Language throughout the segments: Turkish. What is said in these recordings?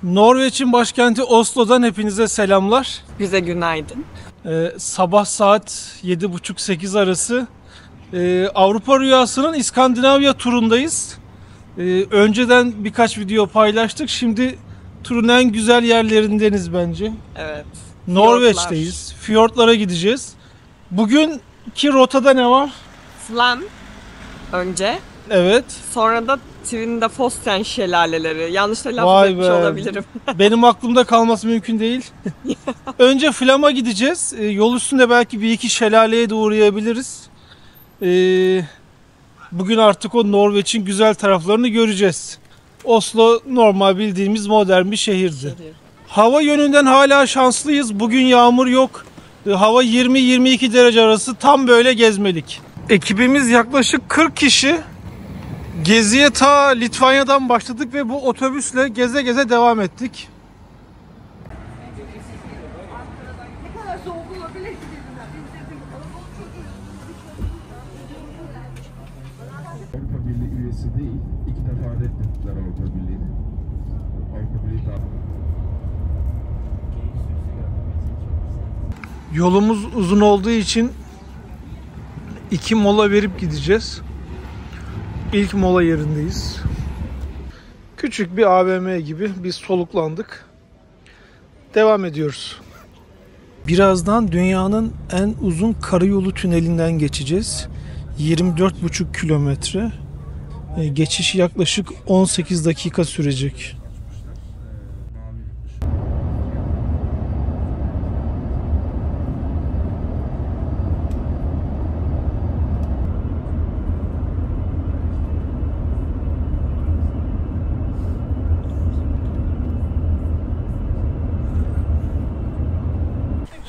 Norveç'in başkenti Oslo'dan hepinize selamlar. Bize günaydın. Sabah saat 7.30-8 arası Avrupa Rüyası'nın İskandinavya turundayız. Önceden birkaç video paylaştık. Şimdi turun en güzel yerlerindeniz bence. Evet. Norveç'teyiz. Fiyortlara gideceğiz. Bugünkü rotada ne var? Flam önce. Evet. Sonra da Trindafossen şelaleleri. Yanlış telaffuz etmiş olabilirim. Benim aklımda kalması mümkün değil. Önce Flam'a gideceğiz. Yol üstünde belki bir iki şelaleye de uğrayabiliriz. Bugün artık o Norveç'in güzel taraflarını göreceğiz. Oslo normal bildiğimiz modern bir şehirdi. Hava yönünden hala şanslıyız. Bugün yağmur yok. Hava 20-22 derece arası, tam böyle gezmelik. Ekibimiz yaklaşık 40 kişi. Geziye ta Litvanya'dan başladık ve bu otobüsle geze geze devam ettik. Avrupa Birliği üyesi değil, 2 defa reddettiler Avrupa Birliği'ni. Avrupa Birliği Yolumuz uzun olduğu için 2 mola verip gideceğiz. İlk mola yerindeyiz. Küçük bir AVM gibi biz soluklandık. Devam ediyoruz. Birazdan dünyanın en uzun karayolu tünelinden geçeceğiz. 24,5 kilometre. Geçiş yaklaşık 18 dakika sürecek.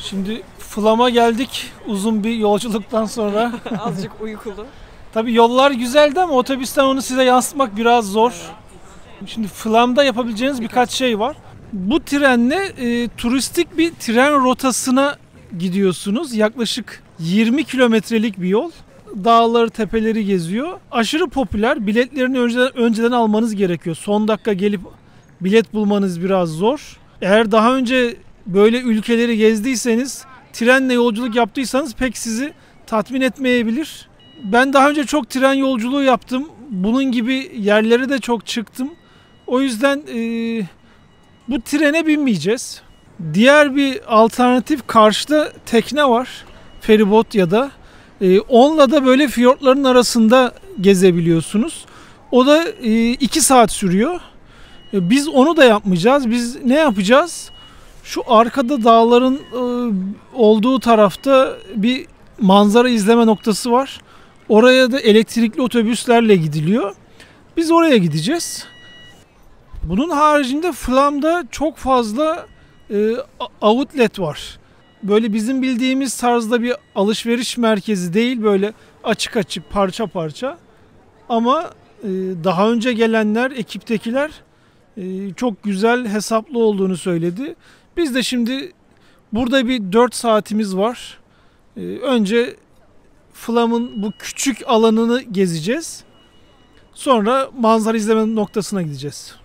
Şimdi Flam'a geldik uzun bir yolculuktan sonra. Azıcık uykulu. Tabii yollar güzeldi ama otobüsten onu size yansıtmak biraz zor. Şimdi Flam'da yapabileceğiniz birkaç şey var. Bu trenle turistik bir tren rotasına gidiyorsunuz. Yaklaşık 20 kilometrelik bir yol. Dağları, tepeleri geziyor. Aşırı popüler. Biletlerini önceden almanız gerekiyor. Son dakika gelip bilet bulmanız biraz zor. Eğer daha önce böyle ülkeleri gezdiyseniz, trenle yolculuk yaptıysanız pek sizi tatmin etmeyebilir. Ben daha önce çok tren yolculuğu yaptım. Bunun gibi yerlere de çok çıktım. O yüzden bu trene binmeyeceğiz. Diğer bir alternatif, karşıda tekne var. Feribot ya da. Onunla da böyle fiyortların arasında gezebiliyorsunuz. O da 2 saat sürüyor. Biz onu da yapmayacağız. Biz ne yapacağız? Şu arkada dağların olduğu tarafta bir manzara izleme noktası var. Oraya da elektrikli otobüslerle gidiliyor. Biz oraya gideceğiz. Bunun haricinde Flam'da çok fazla outlet var. Böyle bizim bildiğimiz tarzda bir alışveriş merkezi değil, böyle açık açık parça parça. Ama daha önce gelenler, ekiptekiler çok güzel, hesaplı olduğunu söyledi. Biz de şimdi burada bir 4 saatimiz var. Önce Flam'ın bu küçük alanını gezeceğiz. Sonra manzara izleme noktasına gideceğiz.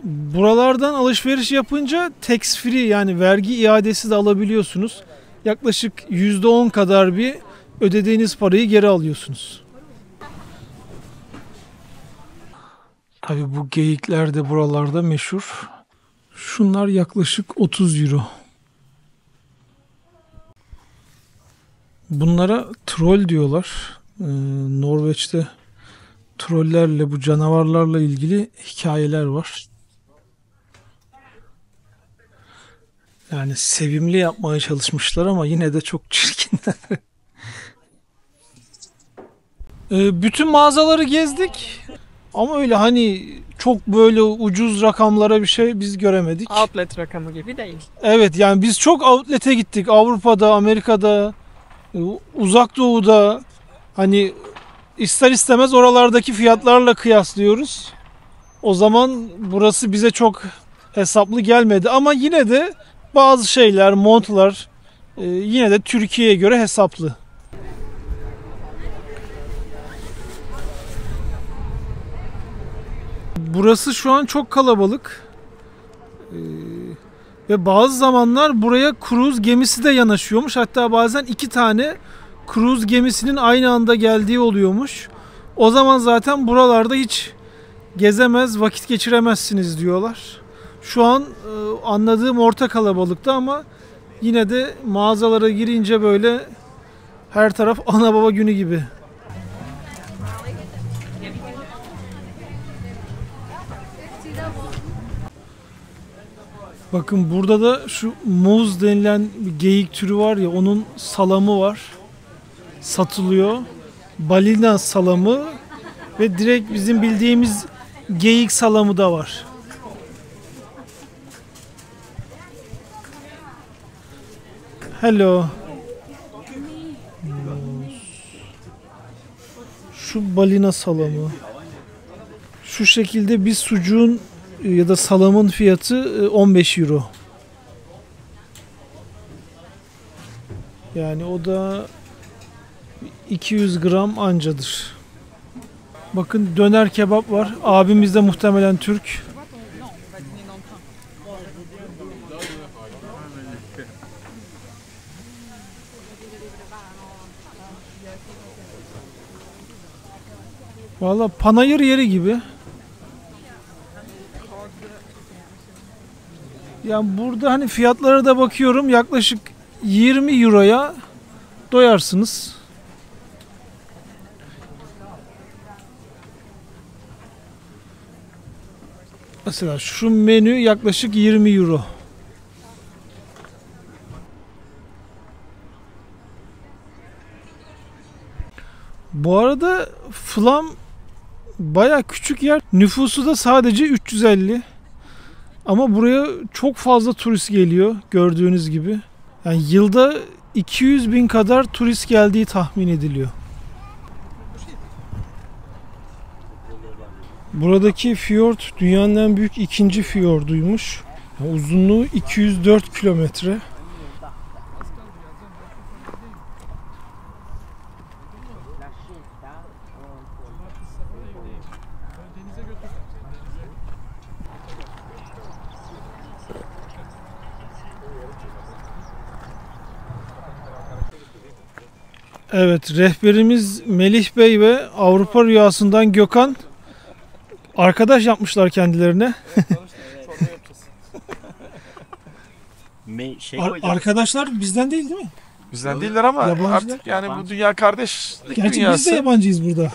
Buralardan alışveriş yapınca tax free, yani vergi iadesi de alabiliyorsunuz. Yaklaşık %10 kadar bir ödediğiniz parayı geri alıyorsunuz. Tabii bu geyikler de buralarda meşhur. Şunlar yaklaşık 30 euro. Bunlara troll diyorlar. Norveç'te trollerle, bu canavarlarla ilgili hikayeler var. Yani sevimli yapmaya çalışmışlar ama yine de çok çirkinler. Bütün mağazaları gezdik. Ama öyle hani çok böyle ucuz rakamlara bir şey biz göremedik. Outlet rakamı gibi değil. Evet, yani biz çok outlet'e gittik. Avrupa'da, Amerika'da, Uzak Doğu'da. Hani ister istemez oralardaki fiyatlarla kıyaslıyoruz. O zaman burası bize çok hesaplı gelmedi. Ama yine de bazı şeyler, montlar yine de Türkiye'ye göre hesaplı. Burası şu an çok kalabalık. Ve bazı zamanlar buraya kruz gemisi de yanaşıyormuş. Hatta bazen 2 tane kruz gemisinin aynı anda geldiği oluyormuş. O zaman zaten buralarda hiç gezemez, vakit geçiremezsiniz diyorlar. Şu an anladığım orta kalabalıkta ama yine de mağazalara girince böyle her taraf ana baba günü gibi. Bakın burada da şu muz denilen bir geyik türü var ya, onun salamı var. Satılıyor. Balina salamı ve direkt bizim bildiğimiz geyik salamı da var. Hello. Şu balina salamı. Şu şekilde bir sucuğun ya da salamın fiyatı 15 euro. Yani o da 200 gram ancadır. Bakın döner kebap var. Abimiz de muhtemelen Türk. Valla panayır yeri gibi. Yani burada hani fiyatlara da bakıyorum, yaklaşık 20 euroya doyarsınız. Mesela şu menü yaklaşık 20 euro. Bu arada Flam baya küçük yer. Nüfusu da sadece 350. Ama buraya çok fazla turist geliyor gördüğünüz gibi. Yani yılda 200 bin kadar turist geldiği tahmin ediliyor. Buradaki fiyort dünyanın en büyük ikinci fiyorduymuş. Uzunluğu 204 kilometre. Evet, rehberimiz Melih Bey ve Avrupa Rüyası'ndan Gökhan arkadaş yapmışlar kendilerine. Arkadaşlar bizden değil mi? Bizden değiller ama Yabancılar. artık yani bu dünya kardeşlik Gerçi dünyası. biz de yabancıyız burada.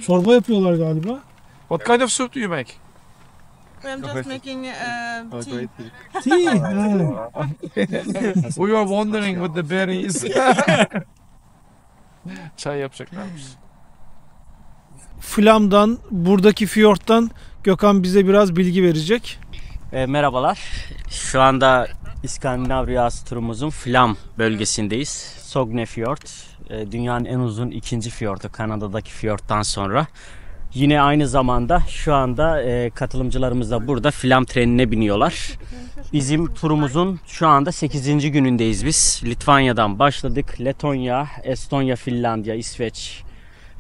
Çorba yapıyorlar galiba. What kind of soup do you make? I'm just making tea. Tea. We were wondering with the berries. Çay yapacaklarmış. Flam'dan, buradaki fiyorttan Gökhan bize biraz bilgi verecek. Merhabalar. Şu anda İskandinav Rüyası turumuzun Flam bölgesindeyiz. Sognefjord. Dünyanın en uzun ikinci fiyordu Kanada'daki fiyorttan sonra. Yine aynı zamanda şu anda katılımcılarımız da burada Flam trenine biniyorlar. Bizim turumuzun şu anda 8. günündeyiz biz. Litvanya'dan başladık. Letonya, Estonya, Finlandiya, İsveç,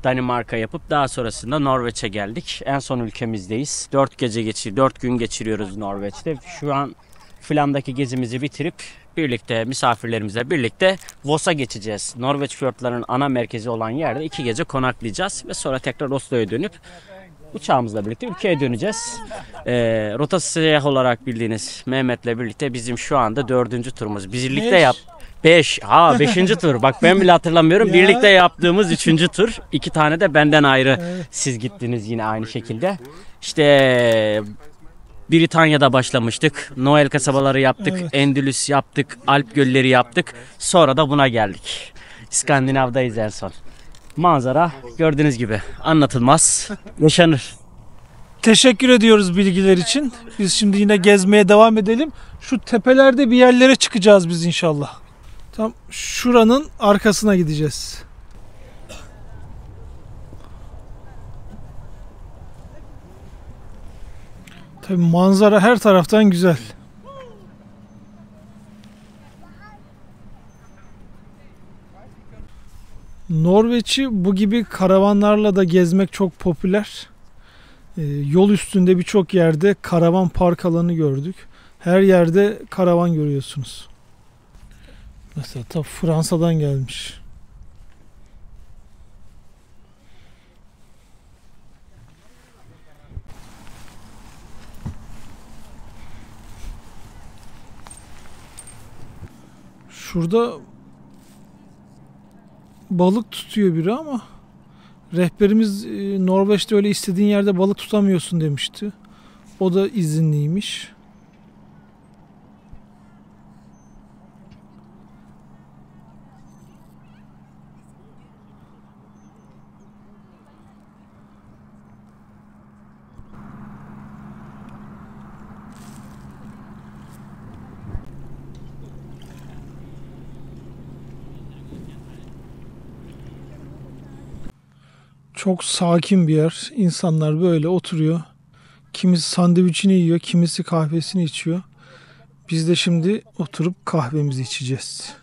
Danimarka yapıp daha sonrasında Norveç'e geldik. En son ülkemizdeyiz. 4 gün geçiriyoruz Norveç'te. Şu an Flam'daki gezimizi bitirip birlikte misafirlerimizle birlikte Voss'a geçeceğiz. Norveç fiyortlarının ana merkezi olan yerde 2 gece konaklayacağız ve sonra tekrar Oslo'ya dönüp uçağımızla birlikte ülkeye döneceğiz. Rotası seyahat olarak bildiğiniz Mehmet'le birlikte bizim şu anda 4. turumuz. Biz birlikte yap. 5. 5. tur. Bak ben bile hatırlamıyorum. Birlikte yaptığımız 3. tur. 2 tane de benden ayrı. Siz gittiniz yine aynı şekilde. İşte Britanya'da başlamıştık. Noel kasabaları yaptık. Evet. Endülüs yaptık. Alp gölleri yaptık. Sonra da buna geldik. İskandinav'dayız en son. Manzara gördüğünüz gibi anlatılmaz. Yaşanır. Teşekkür ediyoruz bilgiler için. Biz şimdi yine gezmeye devam edelim. Şu tepelerde bir yerlere çıkacağız biz inşallah. Tam şuranın arkasına gideceğiz. Tabii manzara her taraftan güzel. Norveç'i bu gibi karavanlarla da gezmek çok popüler. Yol üstünde birçok yerde karavan park alanı gördük. Her yerde karavan görüyorsunuz. Mesela ta Fransa'dan gelmiş. Şurada balık tutuyor biri ama rehberimiz Norveç'te öyle istediğin yerde balık tutamıyorsun demişti. O da izinliymiş. Çok sakin bir yer. İnsanlar böyle oturuyor. Kimisi sandviçini yiyor, kimisi kahvesini içiyor. Biz de şimdi oturup kahvemizi içeceğiz.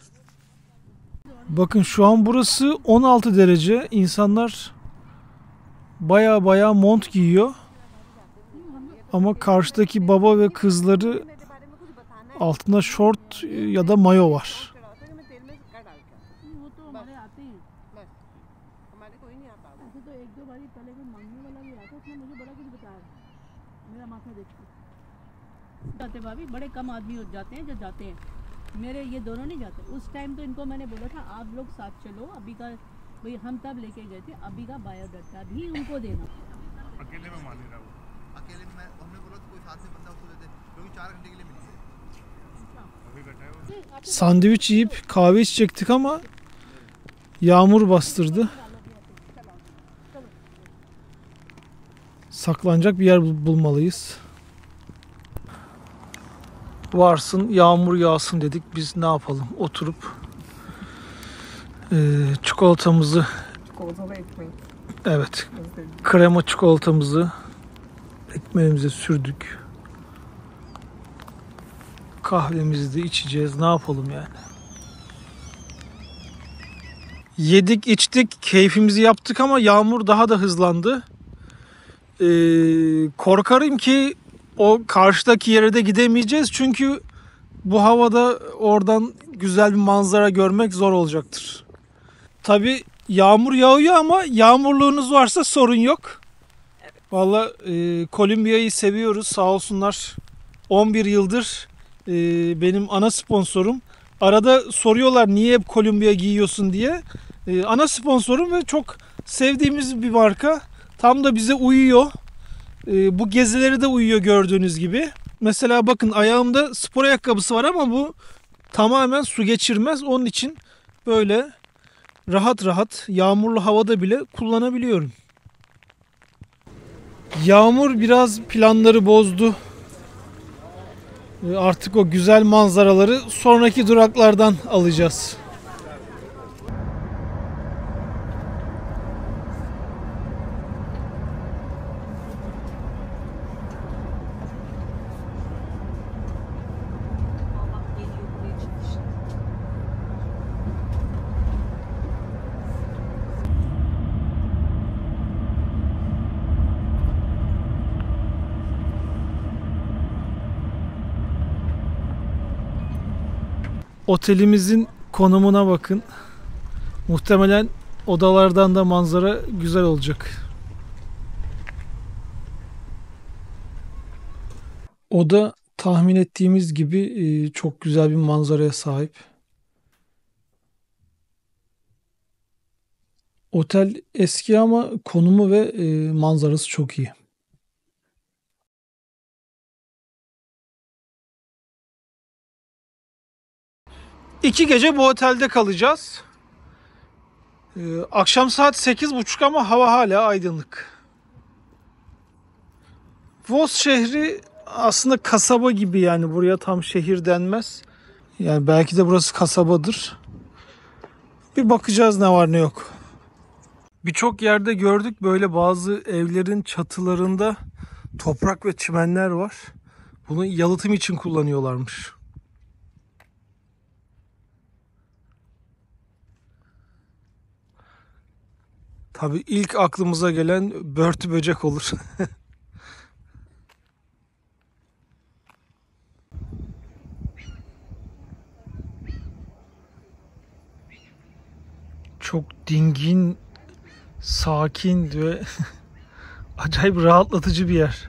Bakın şu an burası 16 derece. İnsanlar baya mont giyiyor. Ama karşıdaki baba ve kızları altında şort ya da mayo var. जाते भाभी बड़े कम आदमी हो जाते हैं जो जाते हैं मेरे ये दोनों नहीं जाते उस टाइम तो इनको मैंने बोला था आप लोग साथ चलो अभी का भाई हम तब लेके गए थे अभी का बायोडाटा भी उनको देना अकेले में मान नहीं रहा वो अकेले में हमने बोला तो कोई साथ में बंदा उसको देते क्योंकि 4 घंटे के लिए मिली है Sandviç yiyip kahve içecektik ama yağmur bastırdı. Saklanacak bir yer bulmalıyız. Varsın yağmur yağsın dedik. Biz ne yapalım? Oturup çikolatamızı, Çikolatalı ekmek. evet, krema çikolatamızı ekmeğimize sürdük. Kahvemizi de içeceğiz. Ne yapalım yani? Yedik, içtik, keyfimizi yaptık ama yağmur daha da hızlandı. Korkarım ki o karşıdaki yere de gidemeyeceğiz. Çünkü bu havada oradan güzel bir manzara görmek zor olacaktır. Tabii yağmur yağıyor ama yağmurluğunuz varsa sorun yok. Vallahi Kolumbiya'yı seviyoruz. Sağ olsunlar. 11 yıldır benim ana sponsorum. Arada soruyorlar niye hep Kolumbiya giyiyorsun diye. Ana sponsorum ve çok sevdiğimiz bir marka. Tam da bize uyuyor. Bu gezileri de uyuyor gördüğünüz gibi. Mesela bakın ayağımda spor ayakkabısı var ama bu tamamen su geçirmez. Onun için böyle rahat yağmurlu havada bile kullanabiliyorum. Yağmur biraz planları bozdu. Artık o güzel manzaraları sonraki duraklardan alacağız. Otelimizin konumuna bakın. Muhtemelen odalardan da manzara güzel olacak. Oda tahmin ettiğimiz gibi çok güzel bir manzaraya sahip. Otel eski ama konumu ve manzarası çok iyi. İki gece bu otelde kalacağız. Akşam saat 8.30 ama hava hala aydınlık. Voss şehri aslında kasaba gibi, yani buraya tam şehir denmez. Yani belki de burası kasabadır. Bir bakacağız ne var ne yok. Birçok yerde gördük böyle bazı evlerin çatılarında toprak ve çimenler var. Bunu yalıtım için kullanıyorlarmış. Tabii ilk aklımıza gelen börtü böcek olur. Çok dingin, sakin ve acayip rahatlatıcı bir yer.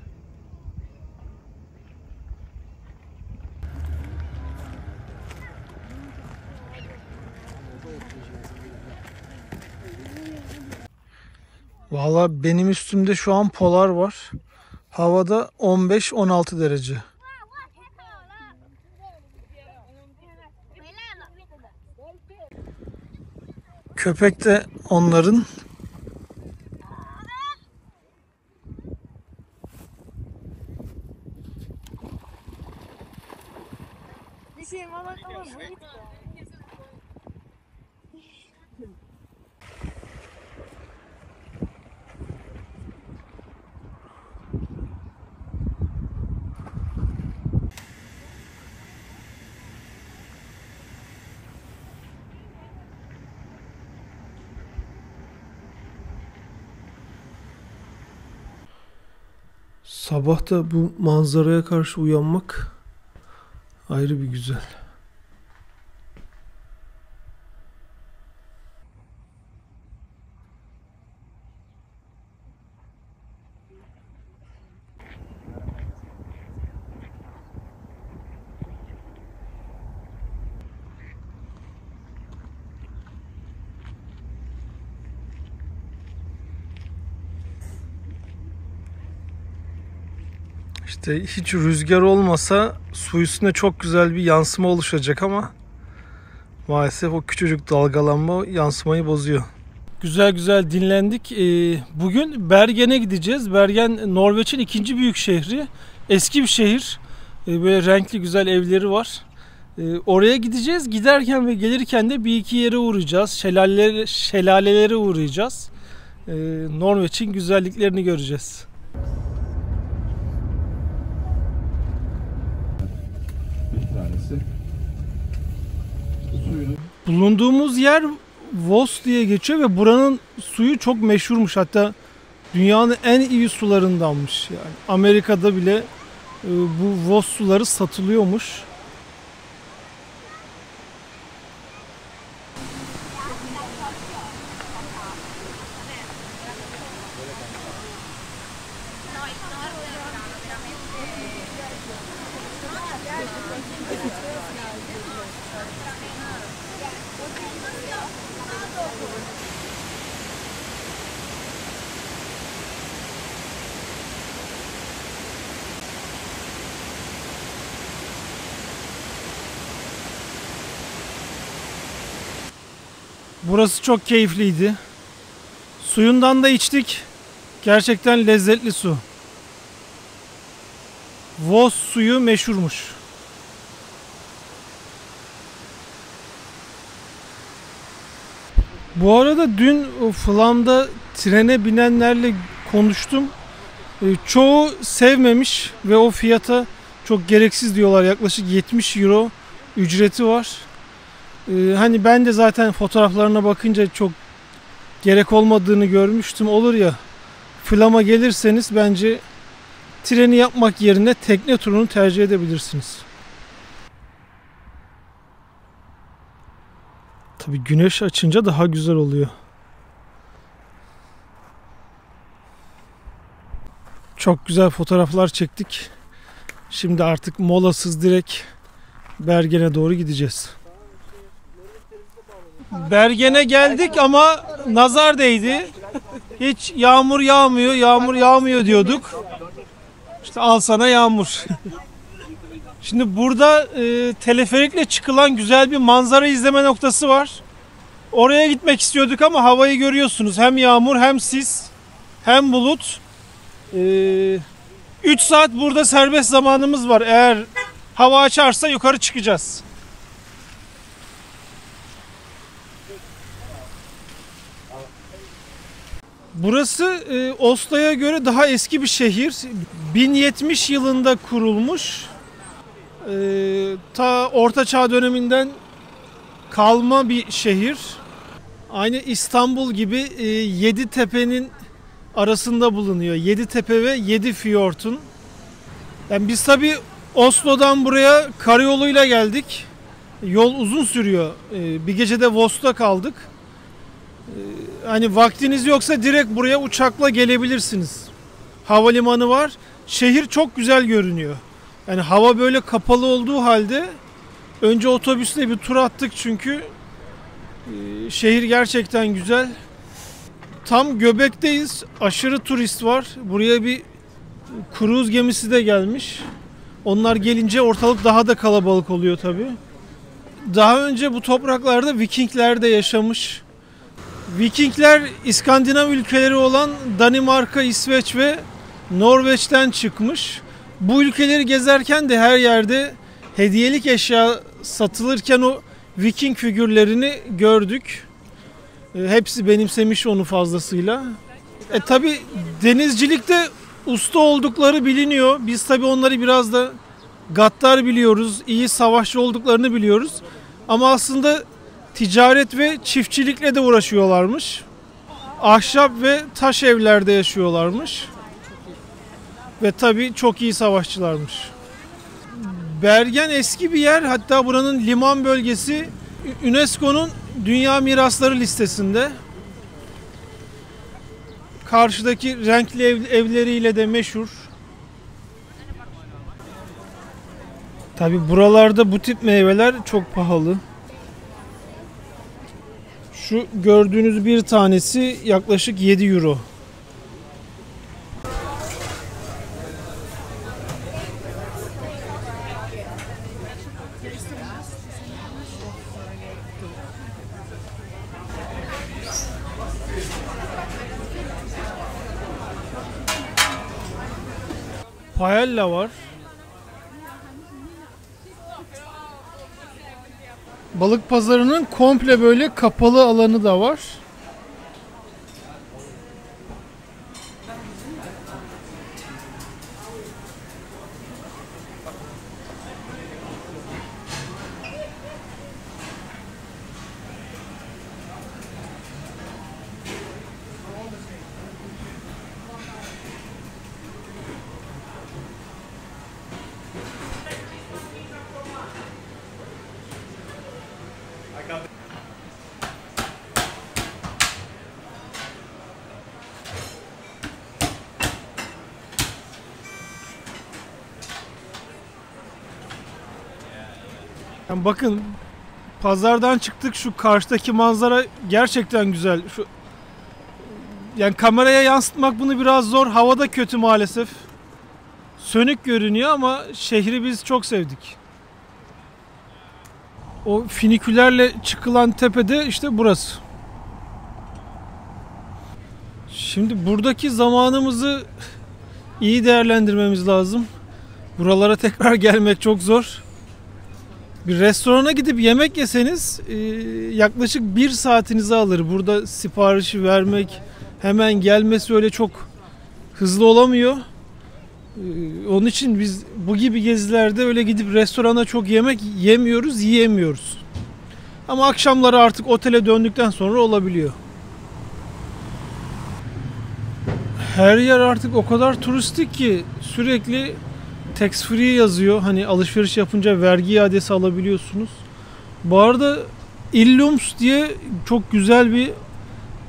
Valla benim üstümde şu an polar var. Havada 15-16 derece. Köpek de onların. Sabah da bu manzaraya karşı uyanmak ayrı bir güzel. İşte hiç rüzgar olmasa su üstüne çok güzel bir yansıma oluşacak ama maalesef o küçücük dalgalanma yansımayı bozuyor. Güzel güzel dinlendik. Bugün Bergen'e gideceğiz. Bergen Norveç'in ikinci büyük şehri. Eski bir şehir. Böyle renkli güzel evleri var. Oraya gideceğiz. Giderken ve gelirken de bir iki yere uğrayacağız. Şelalelere uğrayacağız. Norveç'in güzelliklerini göreceğiz. Bulunduğumuz yer Voss diye geçiyor ve buranın suyu çok meşhurmuş. Hatta dünyanın en iyi sularındanmış. Yani Amerika'da bile bu Voss suları satılıyormuş. Burası çok keyifliydi. Suyundan da içtik. Gerçekten lezzetli su. Voss suyu meşhurmuş. Bu arada dün Flam'da trene binenlerle konuştum. Çoğu sevmemiş ve o fiyata çok gereksiz diyorlar. Yaklaşık 70 euro ücreti var. Hani ben de zaten fotoğraflarına bakınca çok gerek olmadığını görmüştüm. Olur ya, Flam'a gelirseniz bence treni yapmak yerine tekne turunu tercih edebilirsiniz. Tabii güneş açınca daha güzel oluyor. Çok güzel fotoğraflar çektik. Şimdi artık molasız direkt Bergen'e doğru gideceğiz. Bergen'e geldik ama nazar değdi. Hiç yağmur yağmıyor, yağmur yağmıyor diyorduk. İşte al sana yağmur. Şimdi burada teleferikle çıkılan güzel bir manzara izleme noktası var. Oraya gitmek istiyorduk ama havayı görüyorsunuz. Hem yağmur hem sis hem bulut. 3 saat burada serbest zamanımız var. Eğer hava açarsa yukarı çıkacağız. Burası Oslo'ya göre daha eski bir şehir. 1070 yılında kurulmuş. Ta Orta Çağ döneminden kalma bir şehir. Aynı İstanbul gibi 7 tepenin arasında bulunuyor. 7 tepe ve 7 fiyortun. Yani biz tabii Oslo'dan buraya karayoluyla geldik. Yol uzun sürüyor. Bir gece de Voss'ta kaldık. Hani vaktiniz yoksa direkt buraya uçakla gelebilirsiniz. Havalimanı var. Şehir çok güzel görünüyor. Yani hava böyle kapalı olduğu halde önce otobüsle bir tur attık çünkü şehir gerçekten güzel. Tam göbekteyiz. Aşırı turist var. Buraya bir kruz gemisi de gelmiş. Onlar gelince ortalık daha da kalabalık oluyor tabii. Daha önce bu topraklarda Vikingler de yaşamış. Vikingler İskandinav ülkeleri olan Danimarka, İsveç ve Norveç'ten çıkmış. Bu ülkeleri gezerken de her yerde hediyelik eşya satılırken o Viking figürlerini gördük. Hepsi benimsemiş onu fazlasıyla. Tabi denizcilikte usta oldukları biliniyor. Biz tabi onları biraz da gaddar biliyoruz. İyi savaşçı olduklarını biliyoruz. Ama aslında ticaret ve çiftçilikle de uğraşıyorlarmış. Ahşap ve taş evlerde yaşıyorlarmış. Ve tabii çok iyi savaşçılarmış. Bergen eski bir yer. Hatta buranın liman bölgesi UNESCO'nun Dünya Mirasları listesinde. Karşıdaki renkli evleriyle de meşhur. Tabii buralarda bu tip meyveler çok pahalı. Şu gördüğünüz bir tanesi yaklaşık 7 euro. Paella var. Balık pazarının komple böyle kapalı alanı da var. Yani bakın pazardan çıktık, şu karşıdaki manzara gerçekten güzel. Yani kameraya yansıtmak bunu biraz zor. Hava da kötü maalesef. Sönük görünüyor ama şehri biz çok sevdik. O finikülerle çıkılan tepede işte burası. Şimdi buradaki zamanımızı iyi değerlendirmemiz lazım. Buralara tekrar gelmek çok zor. Bir restorana gidip yemek yeseniz yaklaşık 1 saatinizi alır. Burada siparişi vermek, hemen gelmesi öyle çok hızlı olamıyor. Onun için biz bu gibi gezilerde öyle gidip restorana çok yemek yemiyoruz, yiyemiyoruz. Ama akşamları artık otele döndükten sonra olabiliyor. Her yer artık o kadar turistik ki sürekli tax free yazıyor. Hani alışveriş yapınca vergi iadesi alabiliyorsunuz. Bu arada Illums diye çok güzel bir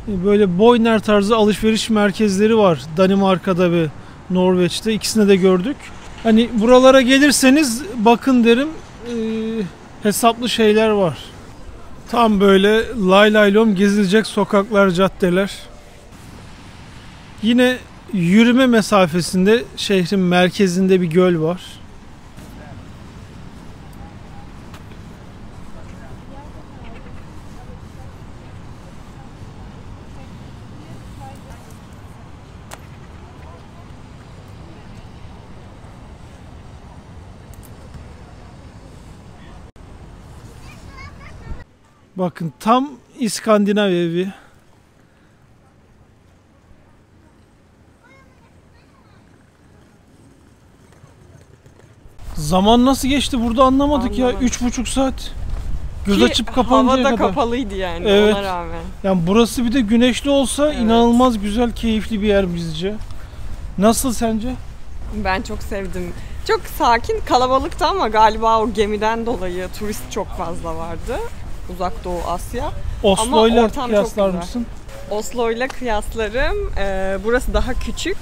böyle Boyner tarzı alışveriş merkezleri var Danimarka'da ve Norveç'te. İkisini de gördük. Hani buralara gelirseniz bakın derim, hesaplı şeyler var. Tam böyle lay lay lom gezilecek sokaklar, caddeler. Yine yürüme mesafesinde şehrin merkezinde bir göl var. Bakın tam İskandinav evi. Zaman nasıl geçti burada anlamadık ya. 3,5 saat. Göz açıp kapanıncaya kadar. Hava da kapalıydı yani, evet, ona rağmen. Yani burası bir de güneşli olsa evet, inanılmaz güzel, keyifli bir yer bizce. Nasıl sence? Ben çok sevdim. Çok sakin, kalabalıktı ama galiba o gemiden dolayı turist çok fazla vardı. Uzak Doğu Asya. Oslo'yla ortam çok kıyaslar güzel. mısın? Oslo'yla kıyaslarım. Burası daha küçük.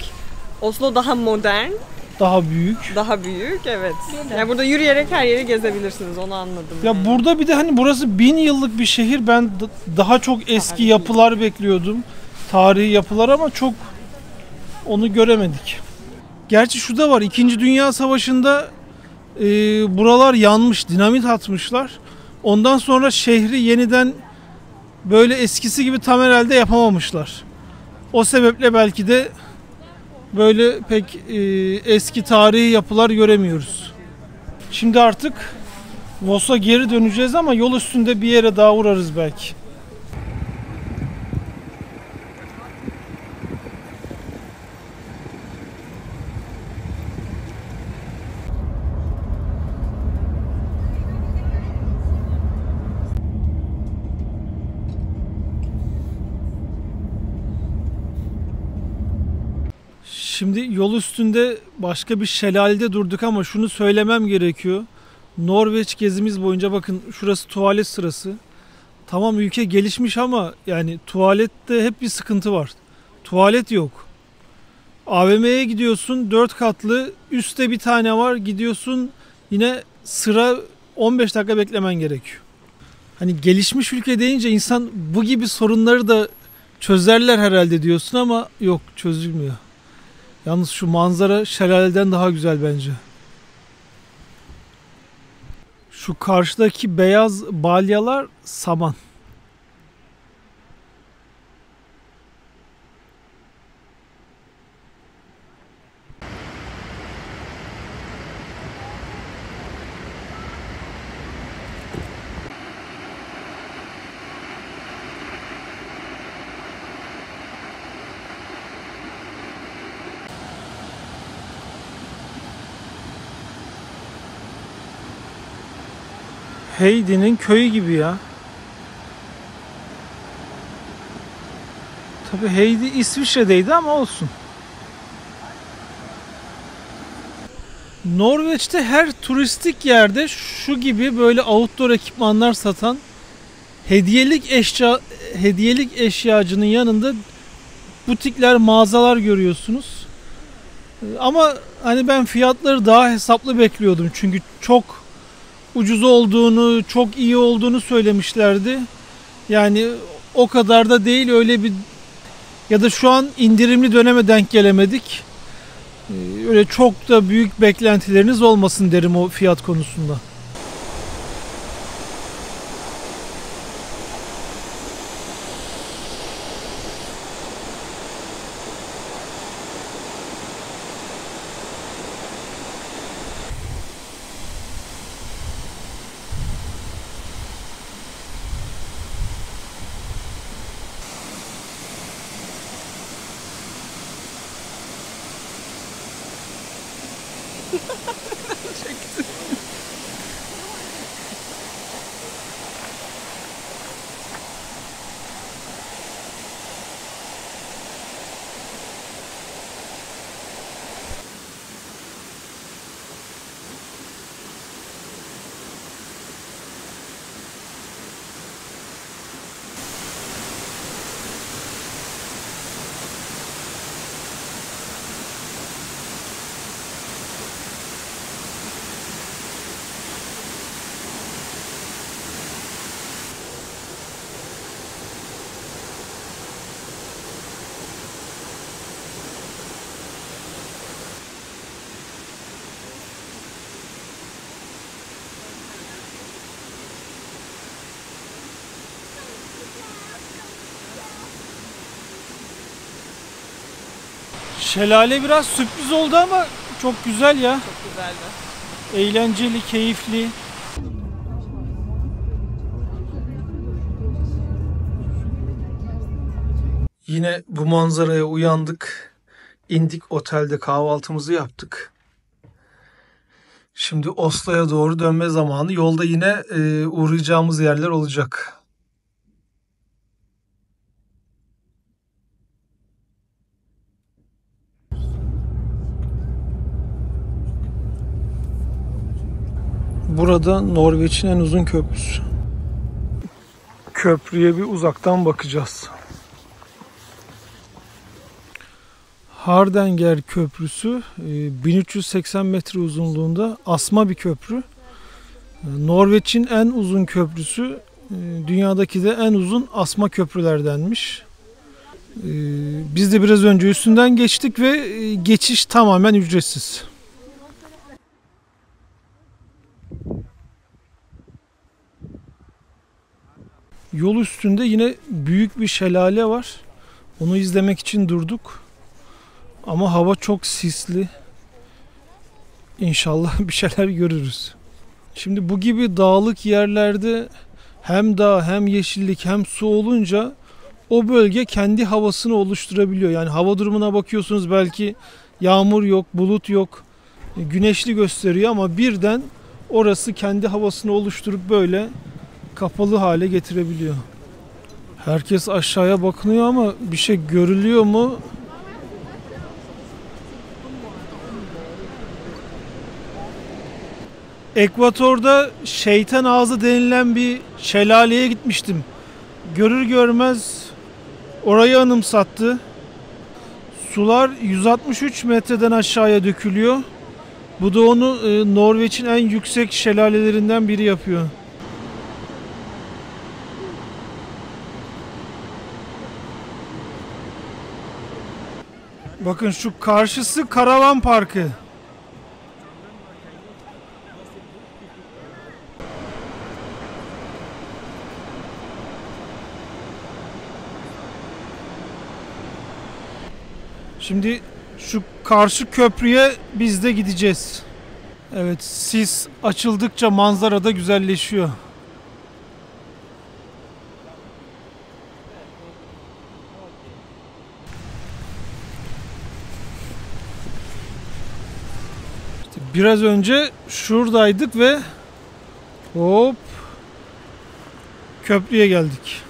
Oslo daha modern, Daha büyük. daha büyük. Evet. Yani burada yürüyerek her yeri gezebilirsiniz. Onu anladım. Ya burada bir de hani burası 1000 yıllık bir şehir. Ben daha çok eski Tarihi. yapılar bekliyordum. Tarihi yapılar ama çok onu göremedik. Gerçi şu da var. 2. Dünya Savaşı'nda buralar yanmış. Dinamit atmışlar. Ondan sonra şehri yeniden böyle eskisi gibi tam herhalde yapamamışlar. O sebeple belki de böyle pek eski tarihi yapılar göremiyoruz. Şimdi artık Vos'a geri döneceğiz ama yol üstünde bir yere daha uğrarız belki. Şimdi yol üstünde başka bir şelalede durduk ama şunu söylemem gerekiyor. Norveç gezimiz boyunca bakın şurası tuvalet sırası. Tamam ülke gelişmiş ama yani tuvalette hep bir sıkıntı var. Tuvalet yok. AVM'ye gidiyorsun 4 katlı, üstte bir tane var, gidiyorsun yine sıra 15 dakika beklemen gerekiyor. Hani gelişmiş ülke deyince insan bu gibi sorunları da çözerler herhalde diyorsun ama yok, çözülmüyor. Yalnız şu manzara şelaleden daha güzel bence. Şu karşıdaki beyaz balyalar saman. Heidi'nin köyü gibi ya. Tabii Heidi İsviçre'deydi ama olsun. Norveç'te her turistik yerde şu gibi böyle outdoor ekipmanlar satan hediyelik eşyacının yanında butikler, mağazalar görüyorsunuz. Ama hani ben fiyatları daha hesaplı bekliyordum. Çünkü çok ucuz olduğunu, çok iyi olduğunu söylemişlerdi. Yani o kadar da değil, öyle bir ya da şu an indirimli döneme denk gelemedik. Öyle çok da büyük beklentileriniz olmasın derim o fiyat konusunda. Şelale biraz sürpriz oldu ama çok güzel ya. Çok güzeldi. Eğlenceli, keyifli. Yine bu manzaraya uyandık. İndik, otelde kahvaltımızı yaptık. Şimdi Oslo'ya doğru dönme zamanı. Yolda yine uğrayacağımız yerler olacak. Burada Norveç'in en uzun köprüsü. köprüye bir uzaktan bakacağız. Hardanger Köprüsü 1380 metre uzunluğunda asma bir köprü. Norveç'in en uzun köprüsü, dünyadaki de en uzun asma köprülerdenmiş. Biz de biraz önce üstünden geçtik ve geçiş tamamen ücretsiz. Yol üstünde yine büyük bir şelale var. Onu izlemek için durduk. Ama hava çok sisli. İnşallah bir şeyler görürüz. Şimdi bu gibi dağlık yerlerde hem dağ hem yeşillik hem su olunca o bölge kendi havasını oluşturabiliyor. Yani hava durumuna bakıyorsunuz, belki yağmur yok, bulut yok, güneşli gösteriyor ama birden orası kendi havasını oluşturup böyle kapalı hale getirebiliyor. Herkes aşağıya bakınıyor ama bir şey görülüyor mu? Ekvator'da Şeytan Ağzı denilen bir şelaleye gitmiştim. Görür görmez orayı anımsattı. Sular 163 metreden aşağıya dökülüyor. Bu da onu Norveç'in en yüksek şelalelerinden biri yapıyor. Bakın şu karşısı karavan parkı. Şimdi şu karşı köprüye biz de gideceğiz. Evet, sis açıldıkça manzara da güzelleşiyor. İşte biraz önce şuradaydık ve hop köprüye geldik.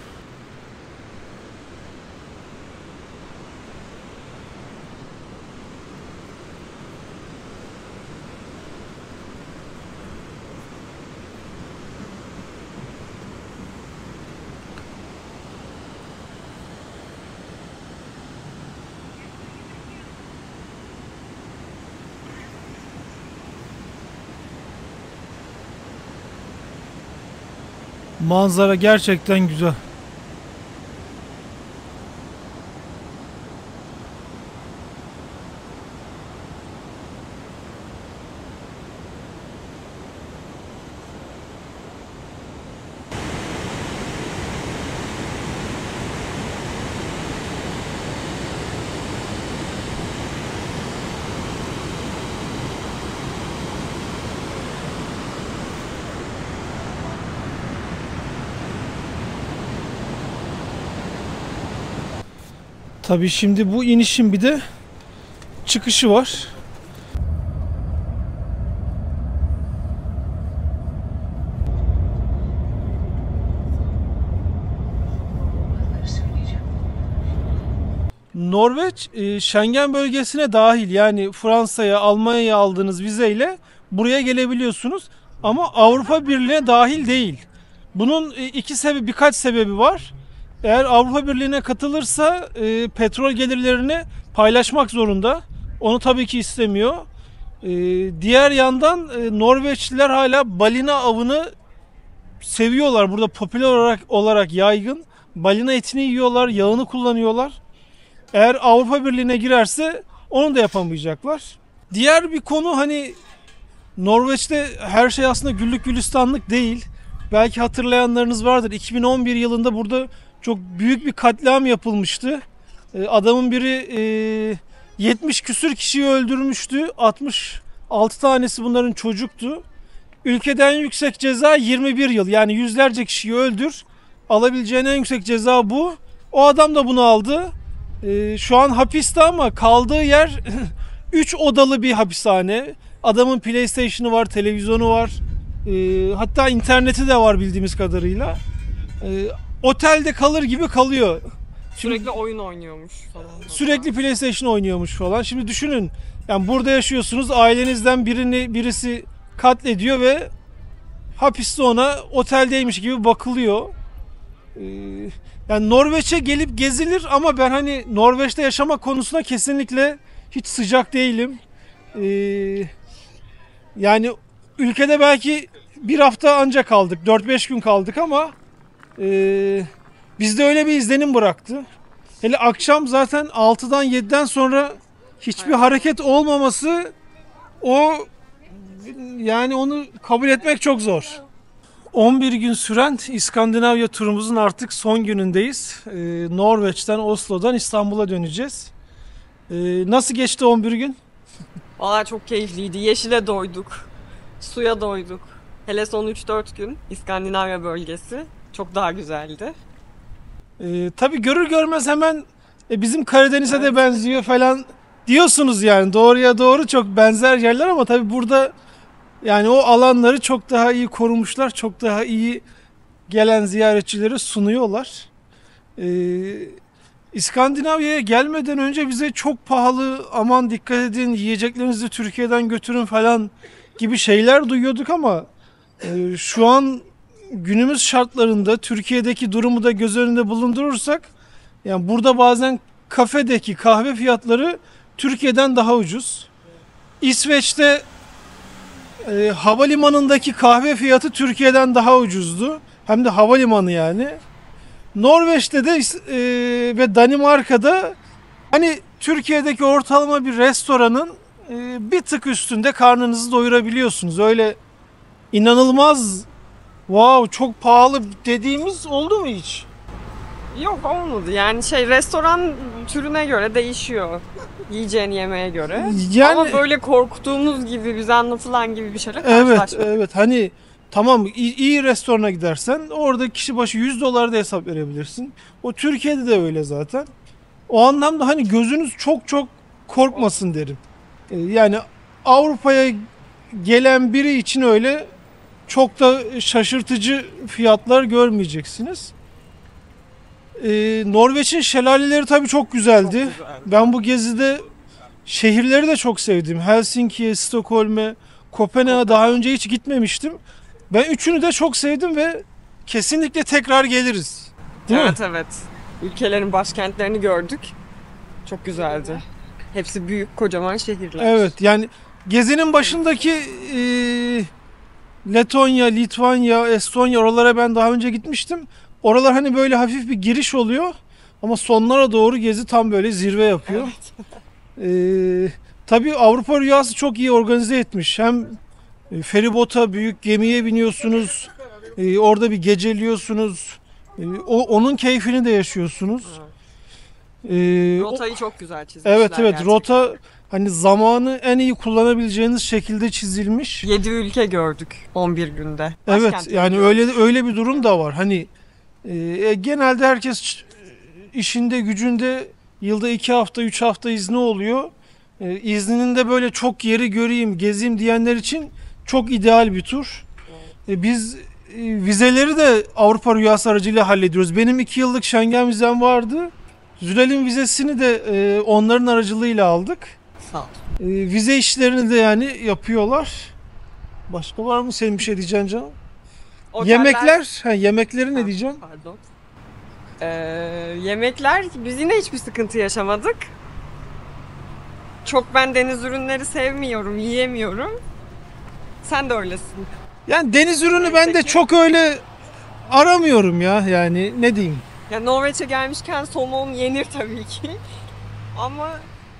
Manzara gerçekten güzel. Tabii şimdi bu inişin bir de çıkışı var. Norveç Schengen bölgesine dahil, yani Fransa'ya, Almanya'ya aldığınız vizeyle buraya gelebiliyorsunuz ama Avrupa Birliği'ne dahil değil. Bunun birkaç sebebi var. Eğer Avrupa Birliği'ne katılırsa petrol gelirlerini paylaşmak zorunda. Onu tabii ki istemiyor. Diğer yandan Norveçliler hala balina avını seviyorlar. Burada popüler olarak yaygın. Balina etini yiyorlar, yağını kullanıyorlar. Eğer Avrupa Birliği'ne girerse onu da yapamayacaklar. Diğer bir konu, hani Norveç'te her şey aslında güllük gülistanlık değil. Belki hatırlayanlarınız vardır. 2011 yılında burada çok büyük bir katliam yapılmıştı. Adamın biri 70 küsür kişiyi öldürmüştü. 66 tanesi bunların çocuktu. Ülkeden yüksek ceza 21 yıl. Yani yüzlerce kişiyi öldür. Alabileceğin en yüksek ceza bu. O adam da bunu aldı. Şu an hapiste ama kaldığı yer 3 odalı bir hapishane. Adamın PlayStation'ı var, televizyonu var. Hatta interneti de var bildiğimiz kadarıyla. Otelde kalır gibi kalıyor. Sürekli oyun oynuyormuş falan. Sürekli PlayStation oynuyormuş falan. Şimdi düşünün, yani burada yaşıyorsunuz, ailenizden birisi katlediyor ve hapiste ona oteldeymiş gibi bakılıyor. Yani Norveç'e gelip gezilir ama ben hani Norveç'te yaşamak konusunda kesinlikle hiç sıcak değilim. Yani ülkede belki bir hafta ancak kaldık, 4-5 gün kaldık ama bizde öyle bir izlenim bıraktı. Hele akşam zaten 6'dan 7'den sonra hiçbir hareket olmaması, yani onu kabul etmek çok zor. 11 gün süren İskandinavya turumuzun artık son günündeyiz. Norveç'ten, Oslo'dan İstanbul'a döneceğiz. Nasıl geçti 11 gün? Valla çok keyifliydi. Yeşile doyduk. Suya doyduk. Hele son 3-4 gün İskandinavya bölgesi çok daha güzeldi. Tabii görür görmez hemen bizim Karadeniz'e de benziyor falan diyorsunuz yani. Doğruya doğru çok benzer yerler ama tabii burada yani o alanları çok daha iyi korumuşlar. Çok daha iyi gelen ziyaretçilere sunuyorlar. İskandinavya'ya gelmeden önce bize çok pahalı, aman dikkat edin, yiyeceklerinizi Türkiye'den götürün falan gibi şeyler duyuyorduk ama şu an günümüz şartlarında Türkiye'deki durumu da göz önünde bulundurursak yani burada bazen kafedeki kahve fiyatları Türkiye'den daha ucuz. İsveç'te havalimanındaki kahve fiyatı Türkiye'den daha ucuzdu. Hem de havalimanı yani. Norveç'te de ve Danimarka'da hani Türkiye'deki ortalama bir restoranın bir tık üstünde karnınızı doyurabiliyorsunuz. Öyle inanılmaz, wow çok pahalı dediğimiz oldu mu hiç? Yok olmadı. Yani restoran türüne göre değişiyor. Yiyeceğin yemeğe göre. Yani, ama böyle korktuğumuz gibi, bize anlatılan gibi bir şeyle evet, karşılaşmadık. evet. Hani tamam iyi restorana gidersen orada kişi başı $100 da hesap verebilirsin. O Türkiye'de de öyle zaten. O anlamda hani gözünüz çok çok korkmasın derim. Yani Avrupa'ya gelen biri için öyle çok da şaşırtıcı fiyatlar görmeyeceksiniz. Norveç'in şelaleleri tabii çok güzeldi. Çok güzeldi. Ben bu gezide şehirleri de çok sevdim. Helsinki'ye, Stockholm'e, Kopenhag'a daha önce hiç gitmemiştim. Ben üçünü de çok sevdim ve kesinlikle tekrar geliriz. Değil mi? Evet. Ülkelerin başkentlerini gördük. Çok güzeldi. Hepsi büyük, kocaman şehirler. Evet, yani gezinin başındaki Letonya, Litvanya, Estonya, oralara ben daha önce gitmiştim. Oralar hani böyle hafif bir giriş oluyor ama sonlara doğru gezi tam böyle zirve yapıyor. Evet. Tabii Avrupa Rüyası çok iyi organize etmiş. Hem feribota, büyük gemiye biniyorsunuz, orada bir geceliyorsunuz, onun keyfini de yaşıyorsunuz. Rotayı çok güzel çizmişler. Evet, gerçekten. rota hani zamanı en iyi kullanabileceğiniz şekilde çizilmiş. 7 ülke gördük 11 günde. Evet, Başkentleri yani gördük. öyle bir durum da var. Hani genelde herkes işinde gücünde yılda 2 hafta 3 hafta izni oluyor. İzninin de böyle çok yeri göreyim, gezeyim diyenler için çok ideal bir tur. Biz vizeleri de Avrupa Rüyası aracılığıyla hallediyoruz. Benim 2 yıllık Schengen vizem vardı. Zürel'in vizesini de onların aracılığıyla aldık. Sağ ol. Vize işlerini de yani yapıyorlar. Başka var mı senin bir şey diyeceğin canım? Oteller- Yemekleri ne diyeceğim? Pardon. Yemekler, biz yine hiçbir sıkıntı yaşamadık. Çok ben deniz ürünleri sevmiyorum, yiyemiyorum. Sen de öylesin. Yani deniz ürünü ben de Peki. çok öyle aramıyorum ya, yani ne diyeyim. Ya Norveç'e gelmişken somon yenir tabii ki. Ama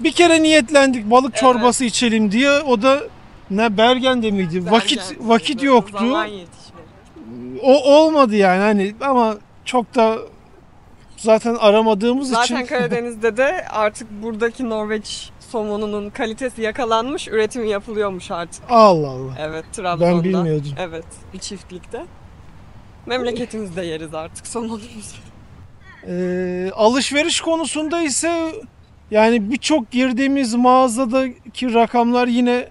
Bir kere niyetlendik balık Evet. çorbası içelim diye, o da ne Bergen'de miydi? Vakit yoktu. Zaman yetişmedi. O olmadı yani hani, ama çok da zaten aramadığımız Zaten için. Karadeniz'de de artık buradaki Norveç somonunun kalitesi yakalanmış, üretimi yapılıyormuş artık. Allah Allah. Evet, Trabzon'da. Ben bilmiyordum. Evet, bir çiftlikte. Memleketimizde yeriz artık somonumuzu. Alışveriş konusunda ise yani birçok girdiğimiz mağazadaki rakamlar yine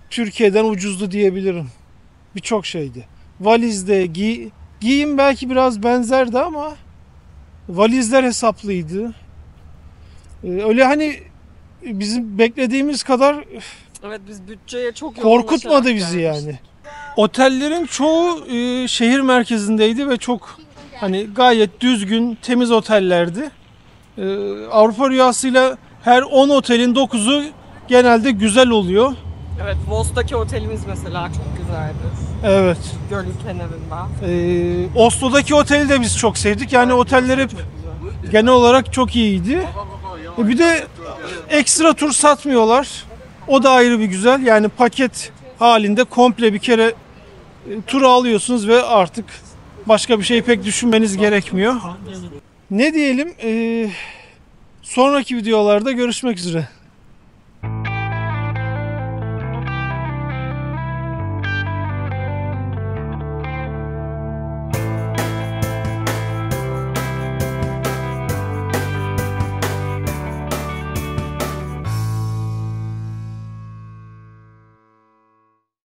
Türkiye'den ucuzdu diyebilirim. Birçok şeydi. Valizde, giyim belki biraz benzerdi ama valizler hesaplıydı. Öyle hani bizim beklediğimiz kadar Evet, biz bütçeye çok korkutmadı yoğunlaşarak bizi gelmiştik. yani. Otellerin çoğu şehir merkezindeydi ve çok Hani gayet düzgün, temiz otellerdi. Avrupa Rüyası'yla her 10 otelin 9'u genelde güzel oluyor. Evet, Vos'taki otelimiz mesela çok güzeldi. Evet. Gölün kenarında. Oslo'daki oteli de biz çok sevdik. Yani oteller hep genel olarak çok iyiydi. Bir de ekstra tur satmıyorlar. O da ayrı bir güzel. Yani paket halinde komple bir kere turu alıyorsunuz ve artık başka bir şey pek düşünmeniz gerekmiyor. Ne diyelim? Sonraki videolarda görüşmek üzere.